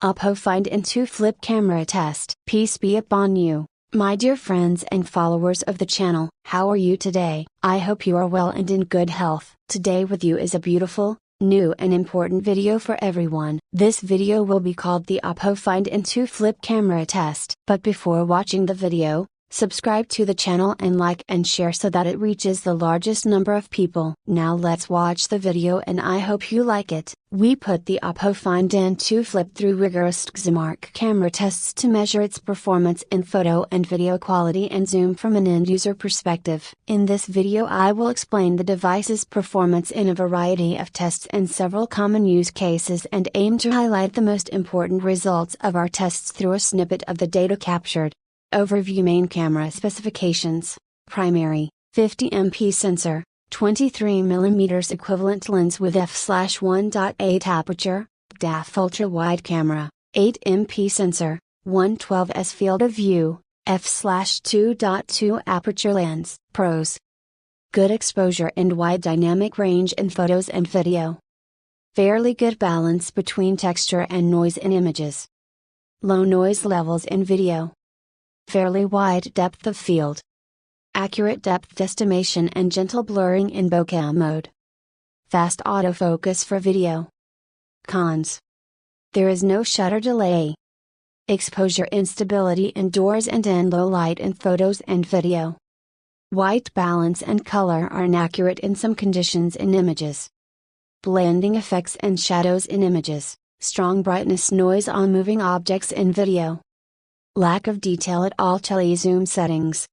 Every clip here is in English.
Oppo Find N2 Flip Camera Test. Peace be upon you, my dear friends and followers of the channel. How are you today? I hope you are well and in good health. Today with you is a beautiful, new and important video for everyone. This video will be called the Oppo Find N2 Flip Camera Test. But before watching the video, subscribe to the channel and like and share so that it reaches the largest number of people. Now let's watch the video and I hope you like it. We put the Oppo Find N2 Flip through rigorous XMark camera tests to measure its performance in photo and video quality and zoom from an end-user perspective. In this video I will explain the device's performance in a variety of tests and several common use cases and aim to highlight the most important results of our tests through a snippet of the data captured. Overview. Main camera specifications: primary, 50MP sensor, 23mm equivalent lens with f/1.8 aperture, DAF ultra-wide camera, 8MP sensor, 112s field of view, f/2.2 aperture lens. Pros: good exposure and wide dynamic range in photos and video. Fairly good balance between texture and noise in images. Low noise levels in video. Fairly wide depth of field. Accurate depth estimation and gentle blurring in bokeh mode. Fast autofocus for video. Cons: there is no shutter delay. Exposure instability indoors and in low light in photos and video. White balance and color are inaccurate in some conditions in images. Blending effects and shadows in images. Strong brightness noise on moving objects in video. Lack of detail at all telezoom settings.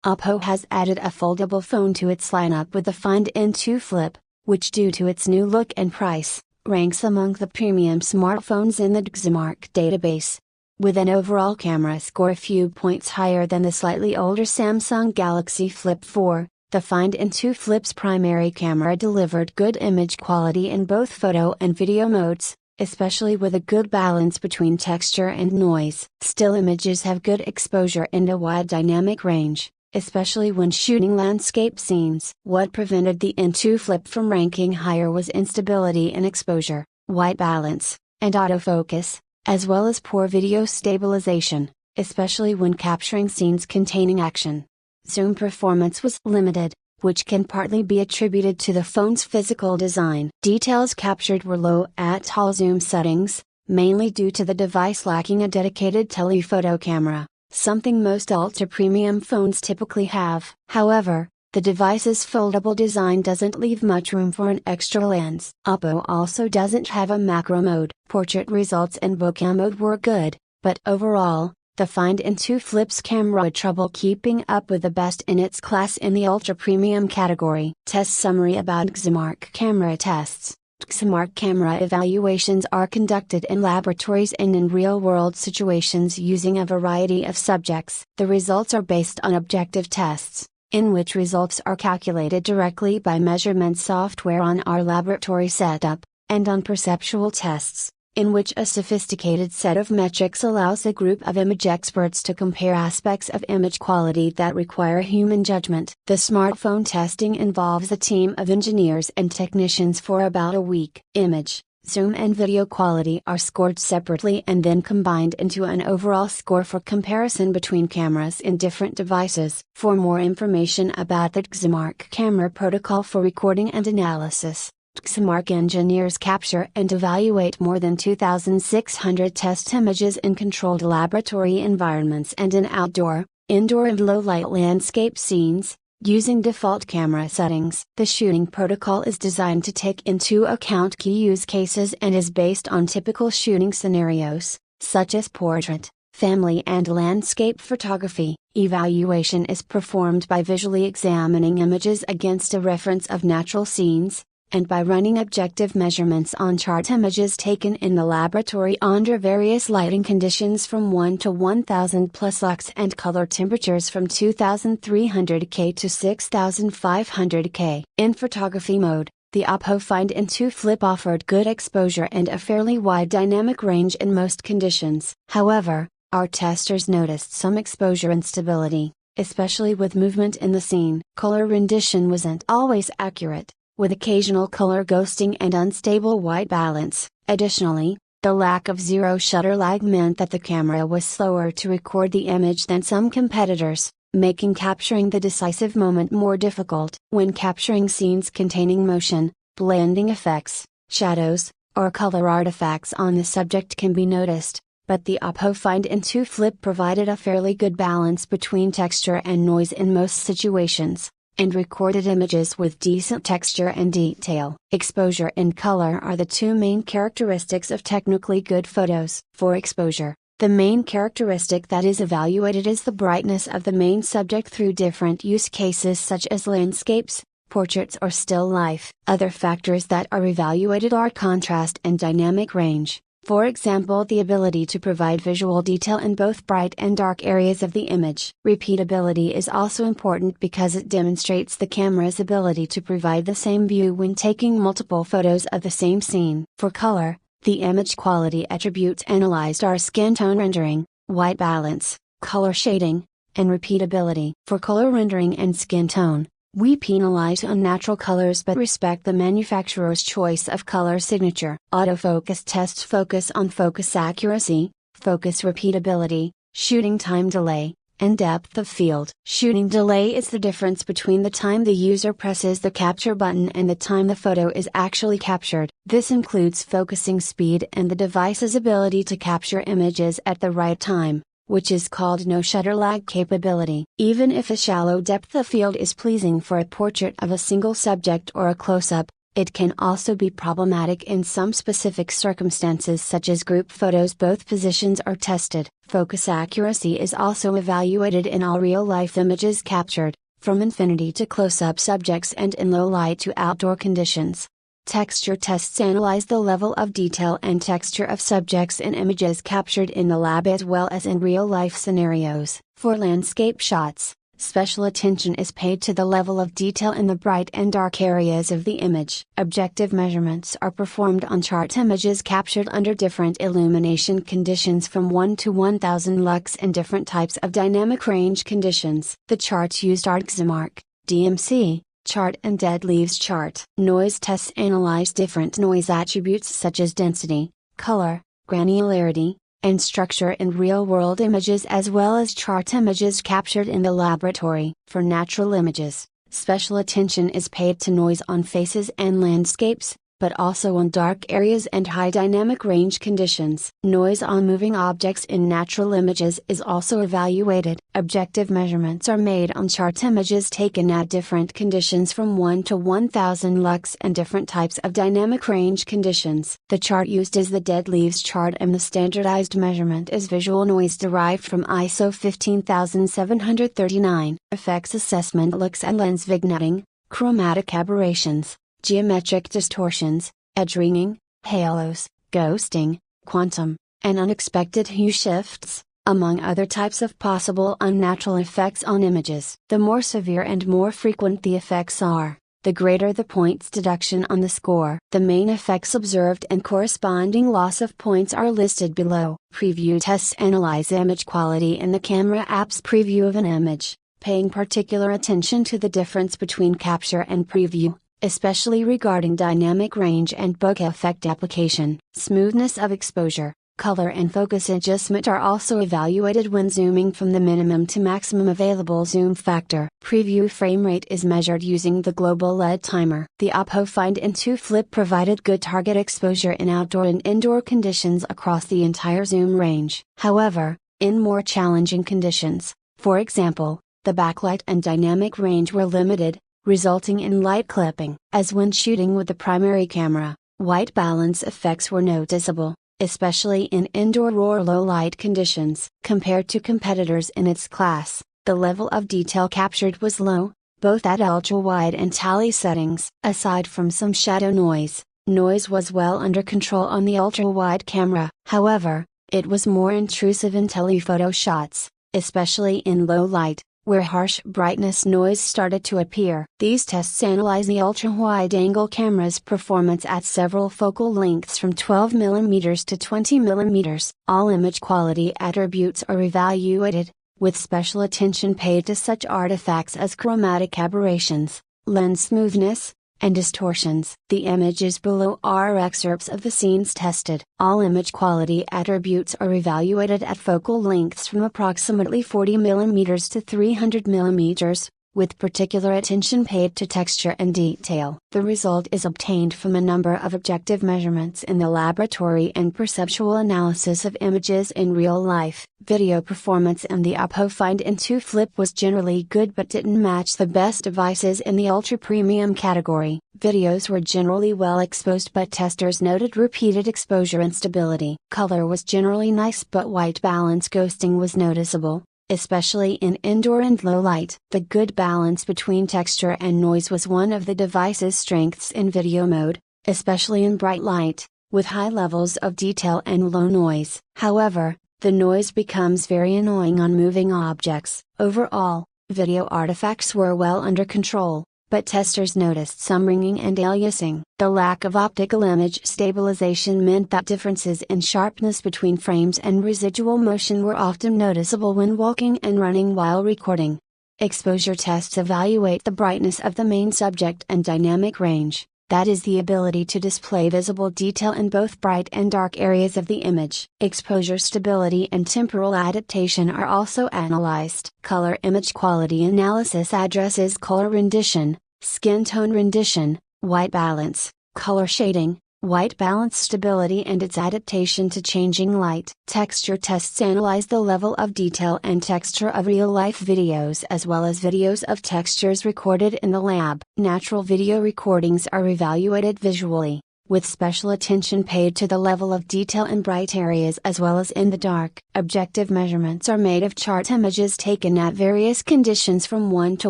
Oppo has added a foldable phone to its lineup with the Find N2 Flip, which due to its new look and price, ranks among the premium smartphones in the XMark database. With an overall camera score a few points higher than the slightly older Samsung Galaxy Flip 4, the Find N2 Flip's primary camera delivered good image quality in both photo and video modes, especially with a good balance between texture and noise. Still images have good exposure and a wide dynamic range, especially when shooting landscape scenes. What prevented the N2 Flip from ranking higher was instability in exposure, white balance, and autofocus, as well as poor video stabilization, especially when capturing scenes containing action. Zoom performance was limited, which can partly be attributed to the phone's physical design. Details captured were low at all zoom settings, mainly due to the device lacking a dedicated telephoto camera, something most ultra-premium phones typically have. However, the device's foldable design doesn't leave much room for an extra lens. Oppo also doesn't have a macro mode. Portrait results in bokeh mode were good, but overall, the Find N2 Flip's camera had trouble keeping up with the best in its class in the ultra-premium category. Test summary about XMark camera tests. XMark camera evaluations are conducted in laboratories and in real-world situations using a variety of subjects. The results are based on objective tests, in which results are calculated directly by measurement software on our laboratory setup, and on perceptual tests, in which a sophisticated set of metrics allows a group of image experts to compare aspects of image quality that require human judgment. The smartphone testing involves a team of engineers and technicians for about a week. Image, zoom and video quality are scored separately and then combined into an overall score for comparison between cameras in different devices. For more information about the XMark camera protocol for recording and analysis, XMark engineers capture and evaluate more than 2,600 test images in controlled laboratory environments and in outdoor, indoor and low-light landscape scenes, using default camera settings. The shooting protocol is designed to take into account key use cases and is based on typical shooting scenarios, such as portrait, family and landscape photography. Evaluation is performed by visually examining images against a reference of natural scenes, and by running objective measurements on chart images taken in the laboratory under various lighting conditions from 1 to 1000 plus lux and color temperatures from 2300 K to 6500 K. In photography mode, the Oppo Find N2 Flip offered good exposure and a fairly wide dynamic range in most conditions. However, our testers noticed some exposure instability, especially with movement in the scene. Color rendition wasn't always accurate, with occasional color ghosting and unstable white balance. Additionally, The lack of zero shutter lag meant that the camera was slower to record the image than some competitors, making capturing the decisive moment more difficult. When capturing scenes containing motion, blending effects, shadows, or color artifacts on the subject can be noticed, but the Oppo Find N2 Flip provided a fairly good balance between texture and noise in most situations, and recorded images with decent texture and detail. Exposure and color are the two main characteristics of technically good photos. For exposure, the main characteristic that is evaluated is the brightness of the main subject through different use cases such as landscapes, portraits or still life. Other factors that are evaluated are contrast and dynamic range. For example, the ability to provide visual detail in both bright and dark areas of the image. Repeatability is also important because it demonstrates the camera's ability to provide the same view when taking multiple photos of the same scene. For color, the image quality attributes analyzed are skin tone rendering, white balance, color shading, and repeatability. For color rendering and skin tone, we penalize unnatural colors but respect the manufacturer's choice of color signature. Autofocus tests focus on focus accuracy, focus repeatability, shooting time delay, and depth of field. Shooting delay is the difference between the time the user presses the capture button and the time the photo is actually captured. This includes focusing speed and the device's ability to capture images at the right time, which is called no shutter lag capability. Even if a shallow depth of field is pleasing for a portrait of a single subject or a close-up, it can also be problematic in some specific circumstances such as group photos. Both positions are tested. Focus accuracy is also evaluated in all real-life images captured, from infinity to close-up subjects and in low light to outdoor conditions. Texture tests analyze the level of detail and texture of subjects in images captured in the lab as well as in real-life scenarios. For landscape shots, special attention is paid to the level of detail in the bright and dark areas of the image. Objective measurements are performed on chart images captured under different illumination conditions from 1 to 1000 lux and different types of dynamic range conditions. The charts used are Xmark, DMC, chart and dead leaves chart. Noise tests analyze different noise attributes such as density, color, granularity, and structure in real-world images as well as chart images captured in the laboratory. For natural images, special attention is paid to noise on faces and landscapes, but also on dark areas and high dynamic range conditions. Noise on moving objects in natural images is also evaluated. Objective measurements are made on chart images taken at different conditions from 1 to 1000 lux and different types of dynamic range conditions. The chart used is the dead leaves chart and the standardized measurement is visual noise derived from ISO 15739. Effects assessment looks at lens vignetting, chromatic aberrations, geometric distortions, edge ringing, halos, ghosting, quantum, and unexpected hue shifts, among other types of possible unnatural effects on images. The more severe and more frequent the effects are, the greater the points deduction on the score. The main effects observed and corresponding loss of points are listed below. Preview tests analyze image quality in the camera app's preview of an image, paying particular attention to the difference between capture and preview, especially regarding dynamic range and bokeh effect application. Smoothness of exposure, color and focus adjustment are also evaluated when zooming from the minimum to maximum available zoom factor. Preview frame rate is measured using the global LED timer. The Oppo Find N2 Flip provided good target exposure in outdoor and indoor conditions across the entire zoom range. However, in more challenging conditions, for example, the backlight and dynamic range were limited, resulting in light clipping. As when shooting with the primary camera, white balance effects were noticeable, especially in indoor or low light conditions. Compared to competitors in its class, the level of detail captured was low, both at ultra-wide and tele settings. Aside from some shadow noise, noise was well under control on the ultra-wide camera. However, it was more intrusive in telephoto shots, especially in low light, where harsh brightness noise started to appear. These tests analyze the ultra-wide-angle camera's performance at several focal lengths from 12mm to 20mm. All image quality attributes are evaluated, with special attention paid to such artifacts as chromatic aberrations, lens smoothness, and distortions. The images below are excerpts of the scenes tested. All image quality attributes are evaluated at focal lengths from approximately 40 mm to 300 mm, with particular attention paid to texture and detail. The result is obtained from a number of objective measurements in the laboratory and perceptual analysis of images in real life. Video performance in the Oppo Find N2 Flip was generally good but didn't match the best devices in the ultra-premium category. Videos were generally well exposed but testers noted repeated exposure instability. Color was generally nice but white balance ghosting was noticeable, especially in indoor and low light. The good balance between texture and noise was one of the device's strengths in video mode, especially in bright light, with high levels of detail and low noise. However, the noise becomes very annoying on moving objects. Overall, video artifacts were well under control, but testers noticed some ringing and aliasing. The lack of optical image stabilization meant that differences in sharpness between frames and residual motion were often noticeable when walking and running while recording. Exposure tests evaluate the brightness of the main subject and dynamic range, that is the ability to display visible detail in both bright and dark areas of the image. Exposure stability and temporal adaptation are also analyzed. Color image quality analysis addresses color rendition, skin tone rendition, white balance, color shading, white balance stability and its adaptation to changing light. Texture tests analyze the level of detail and texture of real-life videos as well as videos of textures recorded in the lab. Natural video recordings are evaluated visually, with special attention paid to the level of detail in bright areas as well as in the dark. Objective measurements are made of chart images taken at various conditions from 1 to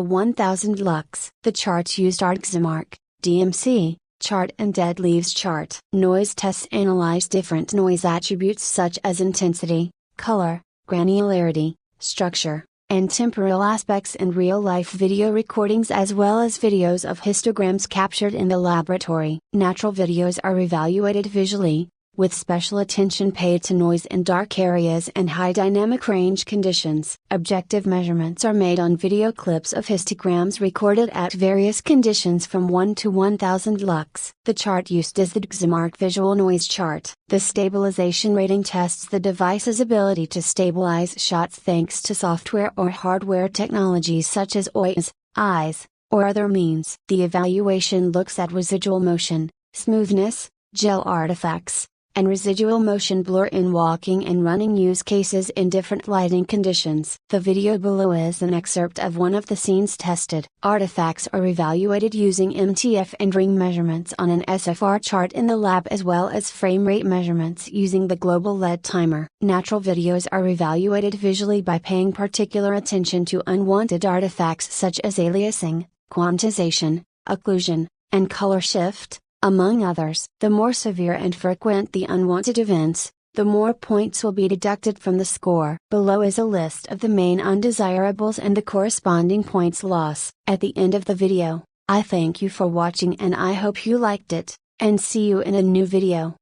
1000 lux. The charts used are Xmark, DMC, chart and dead leaves chart. Noise tests analyze different noise attributes such as intensity, color, granularity, structure, and temporal aspects in real-life video recordings as well as videos of histograms captured in the laboratory. Natural videos are evaluated visually, with special attention paid to noise in dark areas and high dynamic range conditions. Objective measurements are made on video clips of histograms recorded at various conditions from 1 to 1000 lux. The chart used is the Xmark Visual Noise Chart. The stabilization rating tests the device's ability to stabilize shots thanks to software or hardware technologies such as OIS, eyes, or other means. The evaluation looks at residual motion, smoothness, gel artifacts, and residual motion blur in walking and running use cases in different lighting conditions. The video below is an excerpt of one of the scenes tested. Artifacts are evaluated using MTF and ring measurements on an SFR chart in the lab as well as frame rate measurements using the global LED timer. Natural videos are evaluated visually by paying particular attention to unwanted artifacts such as aliasing, quantization, occlusion, and color shift, among others. The more severe and frequent the unwanted events, the more points will be deducted from the score. Below is a list of the main undesirables and the corresponding points loss. At the end of the video, I thank you for watching and I hope you liked it, and see you in a new video.